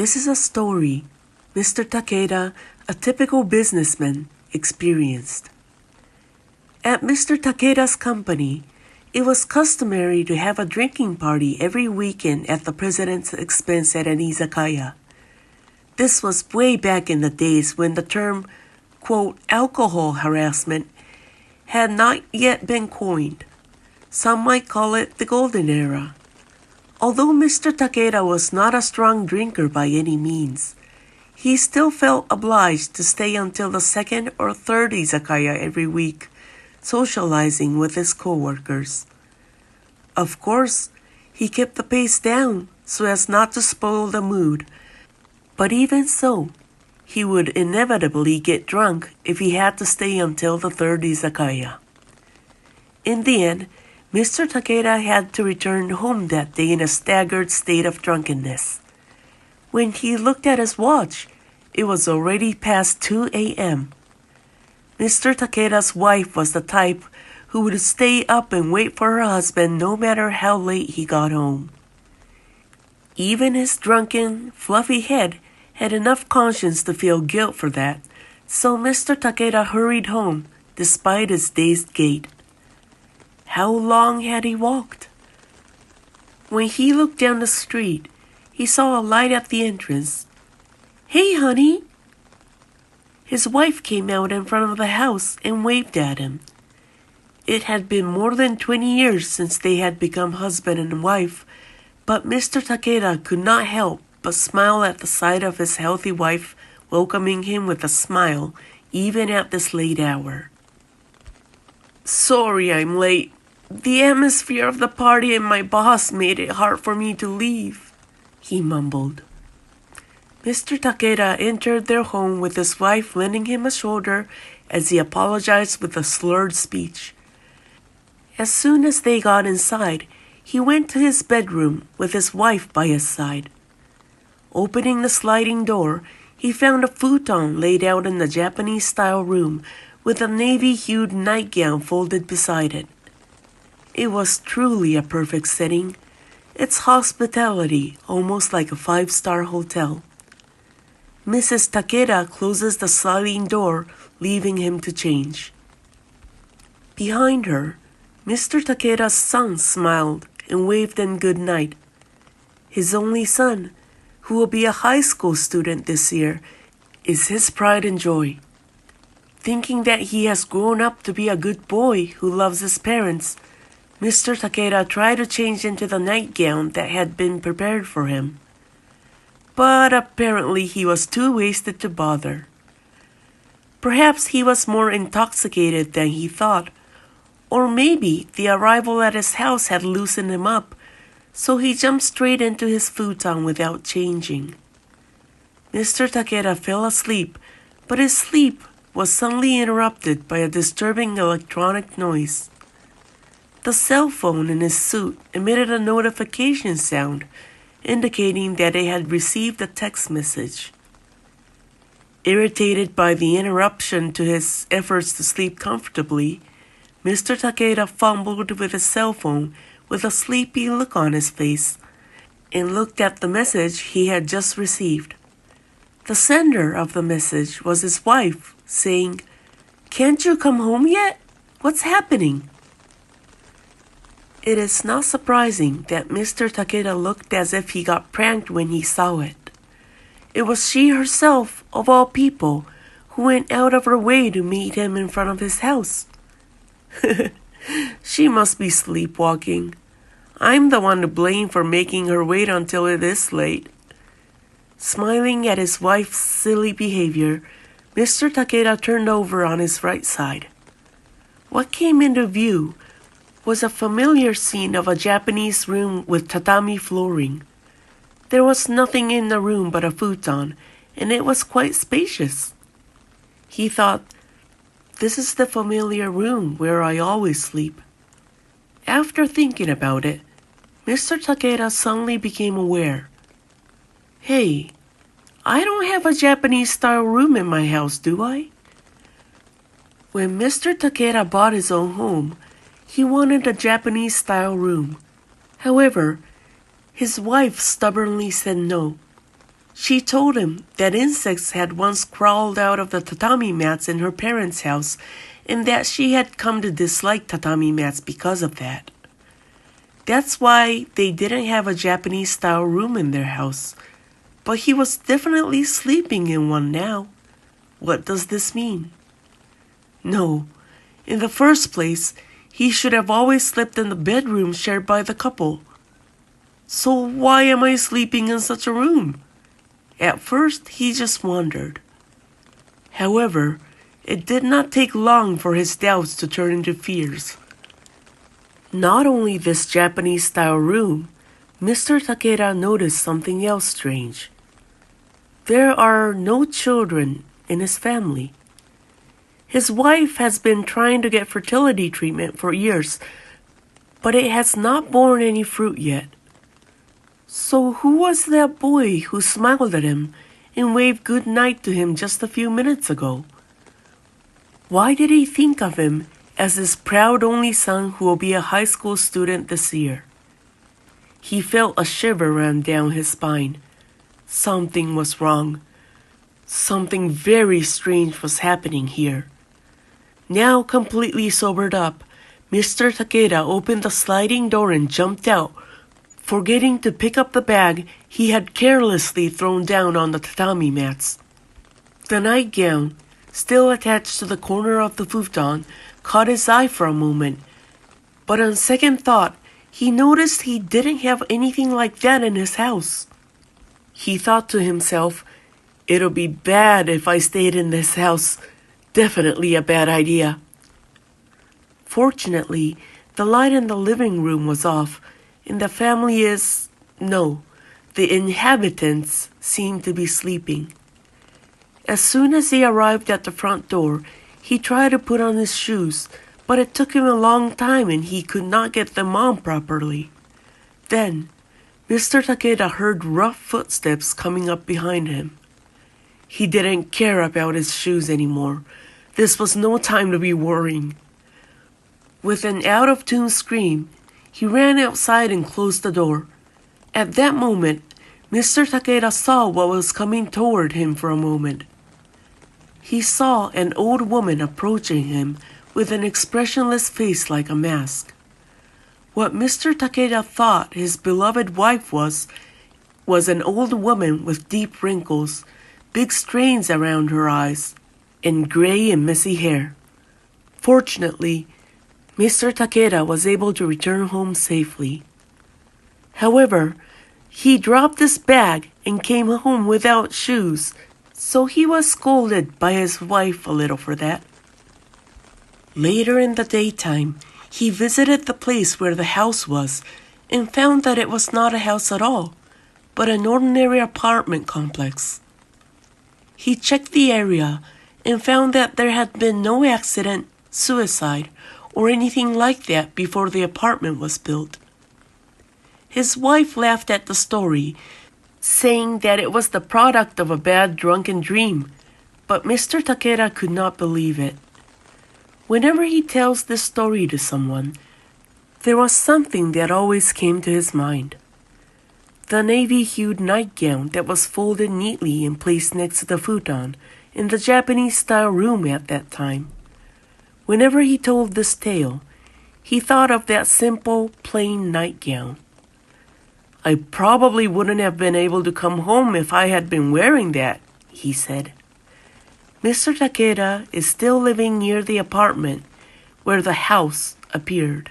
This is a story Mr. Takeda, a typical businessman, experienced. At Mr. Takeda's company, it was customary to have a drinking party every weekend at the president's expense at an izakaya. This was way back in the days when the term, quote, alcohol harassment had not yet been coined. Some might call it the golden era. Although Mr. Takeda was not a strong drinker by any means, he still felt obliged to stay until the second or third izakaya every week, socializing with his co-workers. Of course, he kept the pace down so as not to spoil the mood, but even so, he would inevitably get drunk if he had to stay until the third izakaya. In the end, Mr. Takeda had to return home that day in a staggered state of drunkenness. When he looked at his watch, it was already past 2 a.m. Mr. Takeda's wife was the type who would stay up and wait for her husband no matter how late he got home. Even his drunken, fluffy head had enough conscience to feel guilt for that, so Mr. Takeda hurried home despite his dazed gait. How long had he walked? When he looked down the street, he saw a light at the entrance. "Hey, honey!" His wife came out in front of the house and waved at him. It had been more than 20 years since they had become husband and wife, but Mr. Takeda could not help but smile at the sight of his healthy wife welcoming him with a smile even at this late hour. "Sorry I'm late. The atmosphere of the party and my boss made it hard for me to leave," he mumbled. Mr. Takeda entered their home with his wife lending him a shoulder as he apologized with a slurred speech. As soon as they got inside, he went to his bedroom with his wife by his side. Opening the sliding door, he found a futon laid out in the Japanese-style room with a navy-hued nightgown folded beside it. It was truly a perfect setting, its hospitality almost like a five-star hotel. Mrs. Takeda closes the sliding door, leaving him to change. Behind her, Mr. Takeda's son smiled and waved them good night. His only son, who will be a high school student this year, is his pride and joy. Thinking that he has grown up to be a good boy who loves his parents, Mr. Takeda tried to change into the nightgown that had been prepared for him. But apparently he was too wasted to bother. Perhaps he was more intoxicated than he thought, or maybe the arrival at his house had loosened him up, so he jumped straight into his futon without changing. Mr. Takeda fell asleep, but his sleep was suddenly interrupted by a disturbing electronic noise. The cell phone in his suit emitted a notification sound, indicating that it had received a text message. Irritated by the interruption to his efforts to sleep comfortably, Mr. Takeda fumbled with his cell phone with a sleepy look on his face and looked at the message he had just received. The sender of the message was his wife, saying, "Can't you come home yet? What's happening?" It is not surprising that Mr. Takeda looked as if he got pranked when he saw it. It was she herself, of all people, who went out of her way to meet him in front of his house. She must be sleepwalking. I'm the one to blame for making her wait until it is late. Smiling at his wife's silly behavior, Mr. Takeda turned over on his right side. What came into view was a familiar scene of a Japanese room with tatami flooring. There was nothing in the room but a futon, and it was quite spacious. He thought, "This is the familiar room where I always sleep." After thinking about it, Mr. Takeda suddenly became aware. "Hey, I don't have a Japanese-style room in my house, do I?" When Mr. Takeda bought his own home, he wanted a Japanese-style room. However, his wife stubbornly said no. She told him that insects had once crawled out of the tatami mats in her parents' house and that she had come to dislike tatami mats because of that. That's why they didn't have a Japanese-style room in their house. But he was definitely sleeping in one now. What does this mean? No, in the first place, he should have always slept in the bedroom shared by the couple. So why am I sleeping in such a room? At first, he just wondered. However, it did not take long for his doubts to turn into fears. Not only this Japanese-style room, Mr. Takeda noticed something else strange. There are no children in his family. His wife has been trying to get fertility treatment for years, but it has not borne any fruit yet. So who was that boy who smiled at him and waved good night to him just a few minutes ago? Why did he think of him as his proud only son who will be a high school student this year? He felt a shiver run down his spine. Something was wrong. Something very strange was happening here. Now completely sobered up, Mr. Takeda opened the sliding door and jumped out, forgetting to pick up the bag he had carelessly thrown down on the tatami mats. The nightgown, still attached to the corner of the futon, caught his eye for a moment, but on second thought, he noticed he didn't have anything like that in his house. He thought to himself, "It'll be bad if I stayed in this house. Definitely a bad idea." Fortunately, the light in the living room was off, and the the inhabitants seemed to be sleeping. As soon as he arrived at the front door, he tried to put on his shoes, but it took him a long time and he could not get them on properly. Then, Mr. Takeda heard rough footsteps coming up behind him. He didn't care about his shoes anymore. This was no time to be worrying. With an out-of-tune scream, he ran outside and closed the door. At that moment, Mr. Takeda saw what was coming toward him for a moment. He saw an old woman approaching him with an expressionless face like a mask. What Mr. Takeda thought his beloved wife was an old woman with deep wrinkles, big strains around her eyes, and gray and messy hair. Fortunately, Mr. Takeda was able to return home safely. However, he dropped his bag and came home without shoes, so he was scolded by his wife a little for that. Later in the daytime, he visited the place where the house was and found that it was not a house at all, but an ordinary apartment complex. He checked the area and found that there had been no accident, suicide, or anything like that before the apartment was built. His wife laughed at the story, saying that it was the product of a bad drunken dream, but Mr. Takeda could not believe it. Whenever he tells this story to someone, there was something that always came to his mind. The navy-hued nightgown that was folded neatly and placed next to the futon in the Japanese-style room at that time. Whenever he told this tale, he thought of that simple, plain nightgown. "I probably wouldn't have been able to come home if I had been wearing that," he said. Mr. Takeda is still living near the apartment where the house appeared.